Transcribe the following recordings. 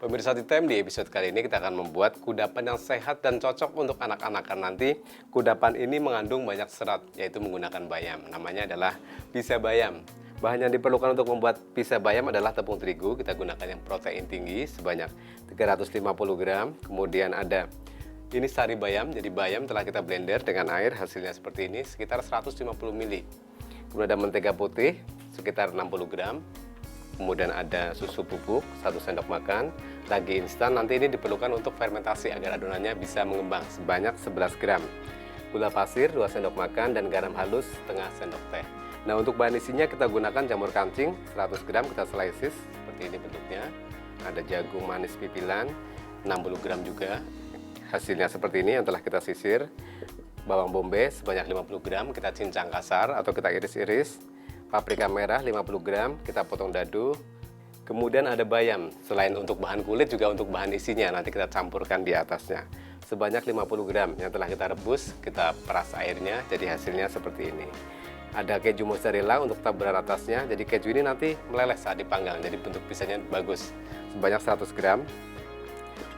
Pemirsa Titem, di episode kali ini kita akan membuat kudapan yang sehat dan cocok untuk anak-anak. Karena nanti kudapan ini mengandung banyak serat, yaitu menggunakan bayam. Namanya adalah pisa bayam. Bahan yang diperlukan untuk membuat pisa bayam adalah tepung terigu. Kita gunakan yang protein tinggi sebanyak 350 gram. Kemudian ada ini sari bayam. Jadi bayam telah kita blender dengan air, hasilnya seperti ini, sekitar 150 ml. Kemudian ada mentega putih sekitar 60 gram. Kemudian ada susu bubuk 1 sendok makan, ragi instan. Nanti ini diperlukan untuk fermentasi agar adonannya bisa mengembang sebanyak 11 gram. Gula pasir 2 sendok makan dan garam halus setengah sendok teh. Nah, untuk bahan isinya kita gunakan jamur kancing 100 gram, kita slices seperti ini bentuknya. Ada jagung manis pipilan 60 gram juga. Hasilnya seperti ini yang telah kita sisir. Bawang bombay sebanyak 50 gram, kita cincang kasar atau kita iris-iris. Paprika merah 50 gram, kita potong dadu. Kemudian ada bayam, selain untuk bahan kulit juga untuk bahan isinya, nanti kita campurkan di atasnya. Sebanyak 50 gram yang telah kita rebus, kita peras airnya, jadi hasilnya seperti ini. Ada keju mozzarella untuk taburan atasnya, jadi keju ini nanti meleleh saat dipanggang, jadi bentuk pisahnya bagus. Sebanyak 100 gram.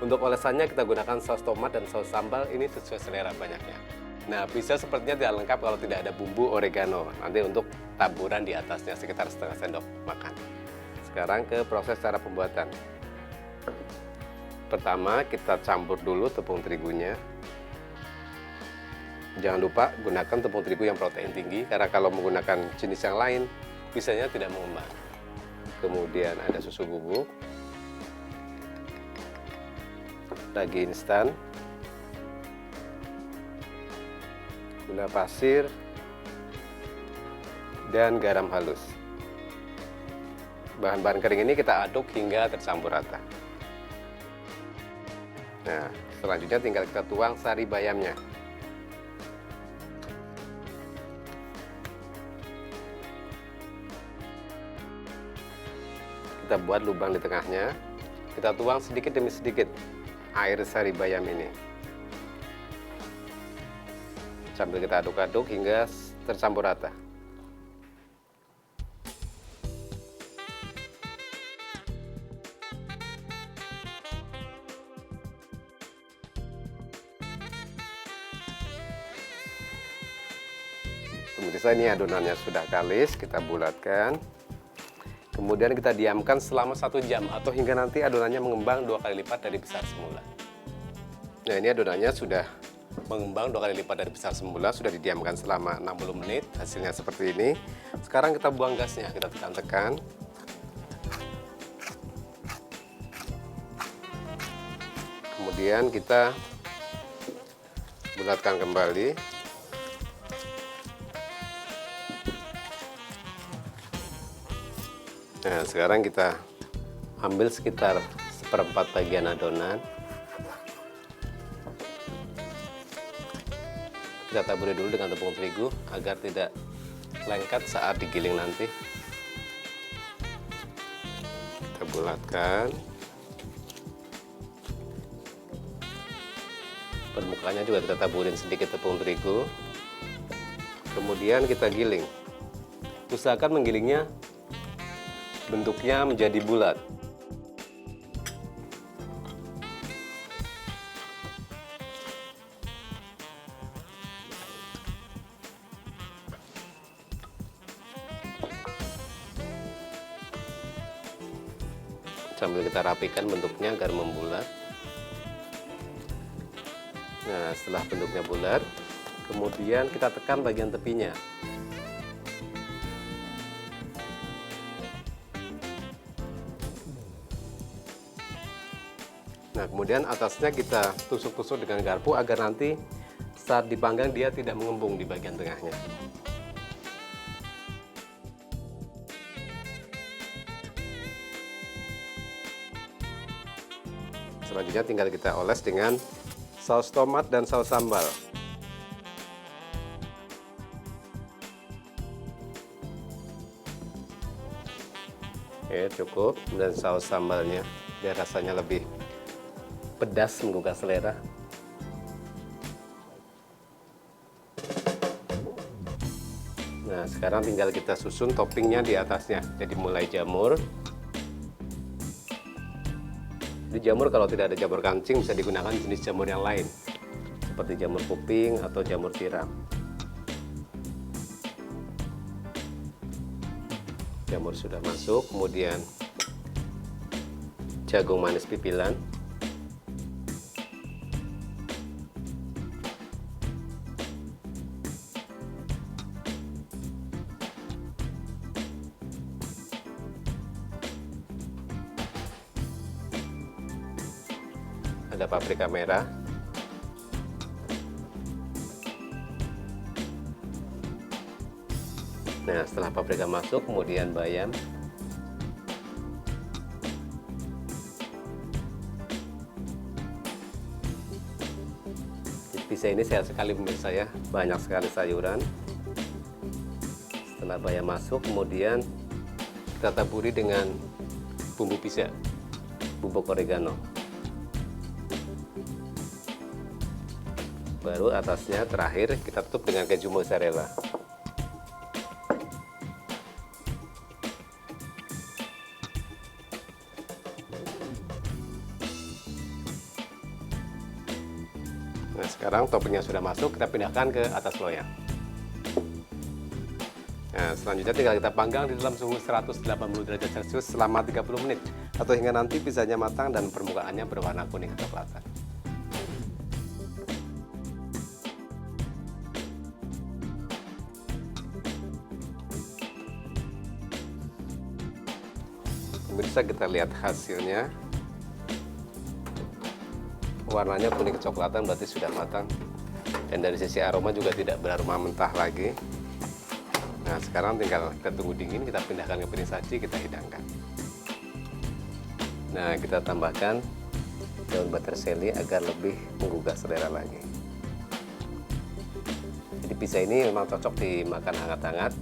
Untuk olesannya kita gunakan saus tomat dan saus sambal, ini sesuai selera banyaknya. Nah, pizza sepertinya tidak lengkap kalau tidak ada bumbu oregano. Nanti untuk taburan di atasnya sekitar setengah sendok makan. Sekarang ke proses cara pembuatan. Pertama, kita campur dulu tepung terigunya. Jangan lupa gunakan tepung terigu yang protein tinggi, karena kalau menggunakan jenis yang lain, pizzanya tidak mengembang. Kemudian ada susu bubuk, ragi instan, gula pasir, dan garam halus. Bahan-bahan kering ini kita aduk hingga tercampur rata. Nah, selanjutnya tinggal kita tuang sari bayamnya. Kita buat lubang di tengahnya. Kita tuang sedikit demi sedikit air sari bayam ini. Sambil kita aduk-aduk hingga tercampur rata. Pemirsa, ini adonannya sudah kalis, kita bulatkan. Kemudian kita diamkan selama 1 jam atau hingga nanti adonannya mengembang 2 kali lipat dari besar semula. Nah, ini adonannya sudah mengembang 2 kali lipat dari besar semula, sudah didiamkan selama 60 menit, hasilnya seperti ini. Sekarang kita buang gasnya, kita tekan-tekan. Kemudian kita bulatkan kembali. Nah, sekarang kita ambil sekitar 1/4 bagian adonan. Kita taburi dulu dengan tepung terigu agar tidak lengket saat digiling nanti. Kita bulatkan. Permukaannya juga kita taburin sedikit tepung terigu. Kemudian kita giling. Usahakan menggilingnya bentuknya menjadi bulat. Sambil kita rapikan bentuknya agar membulat. Nah, setelah bentuknya bulat, kemudian kita tekan bagian tepinya. Nah, kemudian atasnya kita tusuk-tusuk dengan garpu agar nanti saat dipanggang dia tidak mengembung di bagian tengahnya. Selanjutnya tinggal kita oles dengan saus tomat dan saus sambal. Oke, cukup. Dan saus sambalnya biar rasanya lebih pedas, menggugah selera. Nah, sekarang tinggal kita susun toppingnya di atasnya. Jadi mulai jamur, Di jamur kalau tidak ada jamur kancing bisa digunakan jenis jamur yang lain seperti jamur kuping atau jamur tiram. Jamur sudah masuk, kemudian jagung manis pipilan, ada paprika merah, nah setelah paprika masuk kemudian bayam, di pizza ini sehat sekali pemirsa ya, banyak sekali sayuran. Setelah bayam masuk kemudian kita taburi dengan bumbu pizza, bubuk oregano. Baru atasnya terakhir kita tutup dengan keju mozzarella. Nah sekarang toppingnya sudah masuk, kita pindahkan ke atas loyang. Nah selanjutnya tinggal kita panggang di dalam suhu 180 derajat Celcius selama 30 menit atau hingga nanti pizzanya matang dan permukaannya berwarna kuning kecoklatan. Pemirsa, kita lihat hasilnya, warnanya kuning kecoklatan berarti sudah matang, dan dari sisi aroma juga tidak beraroma mentah lagi. Nah sekarang tinggal kita tunggu dingin, kita pindahkan ke piring saji, kita hidangkan. Nah kita tambahkan daun peterseli agar lebih menggugah selera lagi. Jadi pizza ini memang cocok dimakan hangat-hangat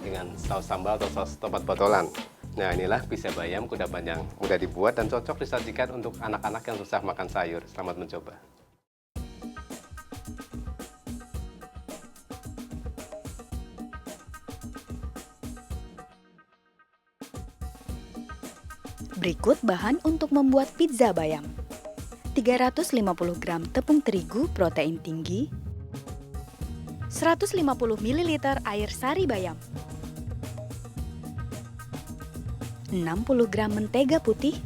dengan saus sambal atau saus tomat botolan. Nah inilah pizza bayam kudapan yang mudah dibuat dan cocok disajikan untuk anak-anak yang susah makan sayur. Selamat mencoba. Berikut bahan untuk membuat pizza bayam. 350 gram tepung terigu protein tinggi, 150 ml air sari bayam, 60 gram mentega putih,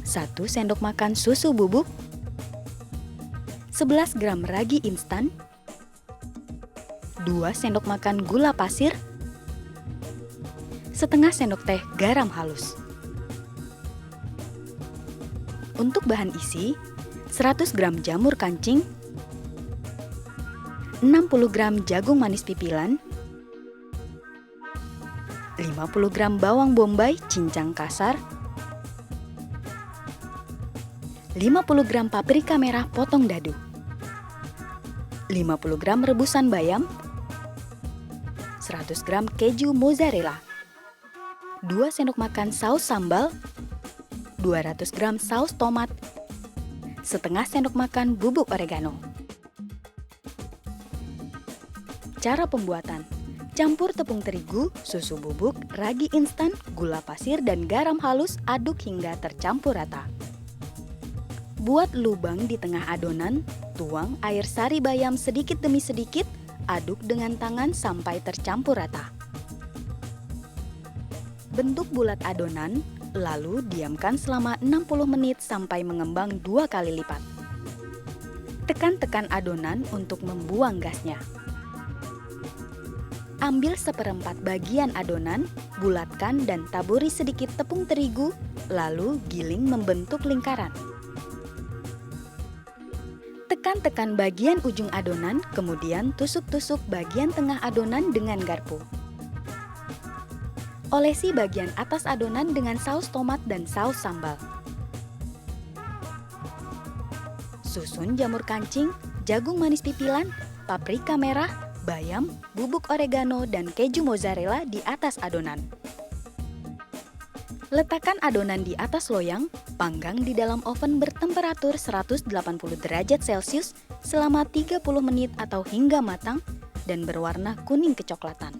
1 sendok makan susu bubuk, 11 gram ragi instan, 2 sendok makan gula pasir, setengah sendok teh garam halus. Untuk bahan isi, 100 gram jamur kancing, 60 gram jagung manis pipilan, 50 gram bawang bombay cincang kasar, 50 gram paprika merah potong dadu, 50 gram rebusan bayam, 100 gram keju mozzarella, 2 sendok makan saus sambal, 200 gram saus tomat, setengah sendok makan bubuk oregano. Cara pembuatan: campur tepung terigu, susu bubuk, ragi instan, gula pasir, dan garam halus, aduk hingga tercampur rata. Buat lubang di tengah adonan, tuang air sari bayam sedikit demi sedikit, aduk dengan tangan sampai tercampur rata. Bentuk bulat adonan, lalu diamkan selama 60 menit sampai mengembang 2 kali lipat. Tekan-tekan adonan untuk membuang gasnya. Ambil seperempat bagian adonan, bulatkan dan taburi sedikit tepung terigu, lalu giling membentuk lingkaran. Tekan-tekan bagian ujung adonan, kemudian tusuk-tusuk bagian tengah adonan dengan garpu. Olesi bagian atas adonan dengan saus tomat dan saus sambal. Susun jamur kancing, jagung manis pipilan, paprika merah, bayam, bubuk oregano, dan keju mozzarella di atas adonan. Letakkan adonan di atas loyang, panggang di dalam oven bertemperatur 180 derajat Celcius selama 30 menit atau hingga matang dan berwarna kuning kecoklatan.